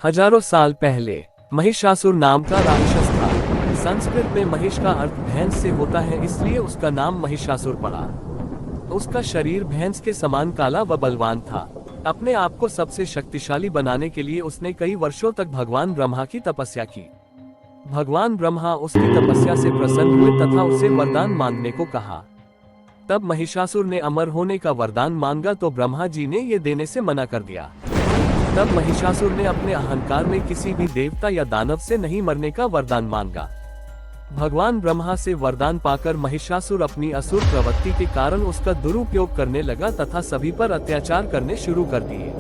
हजारों साल पहले महिषासुर नाम का राक्षस था। संस्कृत में महिष का अर्थ भैंस से होता है, इसलिए उसका नाम महिषासुर पड़ा। उसका शरीर भैंस के समान काला व बलवान था। अपने आप को सबसे शक्तिशाली बनाने के लिए उसने कई वर्षों तक भगवान ब्रह्मा की तपस्या की। भगवान ब्रह्मा उसकी तपस्या से प्रसन्न हुए तथा उसे वरदान मांगने को कहा। तब महिषासुर ने अमर होने का वरदान मांगा तो ब्रह्मा जी ने ये देने से मना कर दिया। तब महिषासुर ने अपने अहंकार में किसी भी देवता या दानव से नहीं मरने का वरदान मांगा। भगवान ब्रह्मा से वरदान पाकर महिषासुर अपनी असुर प्रवृत्ति के कारण उसका दुरुपयोग करने लगा तथा सभी पर अत्याचार करने शुरू कर दिए।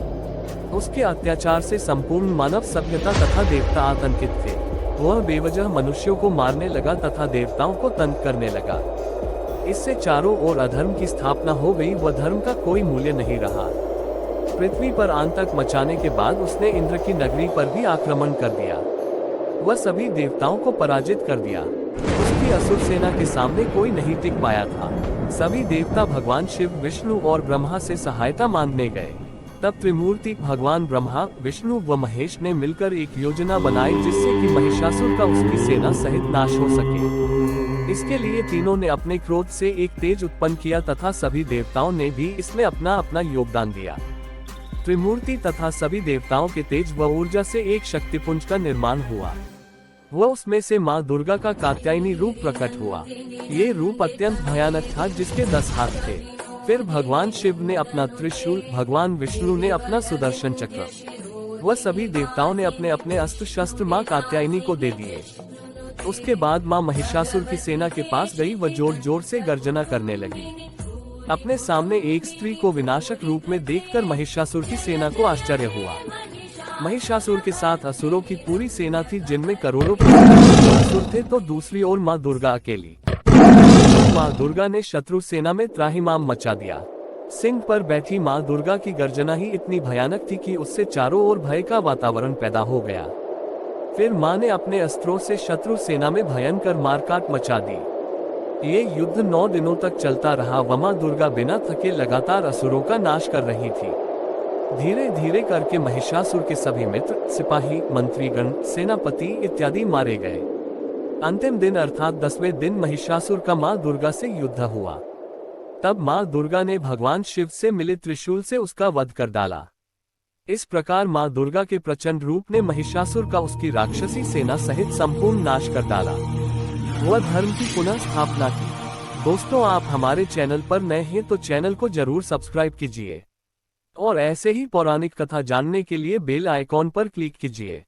उसके अत्याचार से संपूर्ण मानव सभ्यता तथा देवता आतंकित थे। वह बेवजह मनुष्यों को मारने लगा तथा देवताओं को तंग करने लगा। इससे चारों ओर अधर्म की स्थापना हो गई व धर्म का कोई मूल्य नहीं रहा। पृथ्वी पर आतंक मचाने के बाद उसने इंद्र की नगरी पर भी आक्रमण कर दिया। वह सभी देवताओं को पराजित कर दिया। उसकी असुर सेना के सामने कोई नहीं टिक पाया था। सभी देवता भगवान शिव, विष्णु और ब्रह्मा से सहायता मांगने गए। तब त्रिमूर्ति भगवान ब्रह्मा, विष्णु व महेश ने मिलकर एक योजना बनाई जिससे कि महिषासुर का उसकी सेना सहित नाश हो सके। इसके लिए तीनों ने अपने क्रोध से एक तेज उत्पन्न किया तथा सभी देवताओं ने भी इसमें अपना अपना योगदान दिया। त्रिमूर्ति तथा सभी देवताओं के तेज व ऊर्जा से एक शक्तिपुंज का निर्माण हुआ। वह उसमें से माँ दुर्गा का कात्यायनी रूप प्रकट हुआ। ये रूप अत्यंत भयानक था, जिसके 10 हाथ थे। फिर भगवान शिव ने अपना त्रिशूल, भगवान विष्णु ने अपना सुदर्शन चक्र, वह सभी देवताओं ने अपने अपने अस्त्र शस्त्र माँ कात्यायनी को दे दिए। उसके बाद माँ महिषासुर की सेना के पास गई व जोर जोर से गर्जना करने लगी। अपने सामने एक स्त्री को विनाशक रूप में देखकर महिषासुर की सेना को आश्चर्य हुआ। महिषासुर के साथ असुरों की पूरी सेना थी, जिनमें करोड़ों असुर थे, तो दूसरी ओर माँ दुर्गा अकेली। माँ दुर्गा ने शत्रु सेना में त्राहिमाम मचा दिया। सिंह पर बैठी माँ दुर्गा की गर्जना ही इतनी भयानक थी कि उससे चारों ओर भय का वातावरण पैदा हो गया। फिर माँ ने अपने अस्त्रों से शत्रु सेना में भयंकर मारकाट मचा दी। ये युद्ध 9 दिनों तक चलता रहा व माँ दुर्गा बिना थके लगातार असुरों का नाश कर रही थी। धीरे धीरे करके महिषासुर के सभी मित्र, सिपाही, मंत्रीगण, सेनापति इत्यादि मारे गए। अंतिम दिन अर्थात 10वें दिन महिषासुर का माँ दुर्गा से युद्ध हुआ। तब माँ दुर्गा ने भगवान शिव से मिले त्रिशूल से उसका वध कर डाला। इस प्रकार माँ दुर्गा के प्रचंड रूप ने महिषासुर का उसकी राक्षसी सेना सहित संपूर्ण नाश कर डाला। वह धर्म की पुनः स्थापना की। दोस्तों, आप हमारे चैनल पर नए हैं तो चैनल को जरूर सब्सक्राइब कीजिए और ऐसे ही पौराणिक कथा जानने के लिए बेल आइकॉन पर क्लिक कीजिए।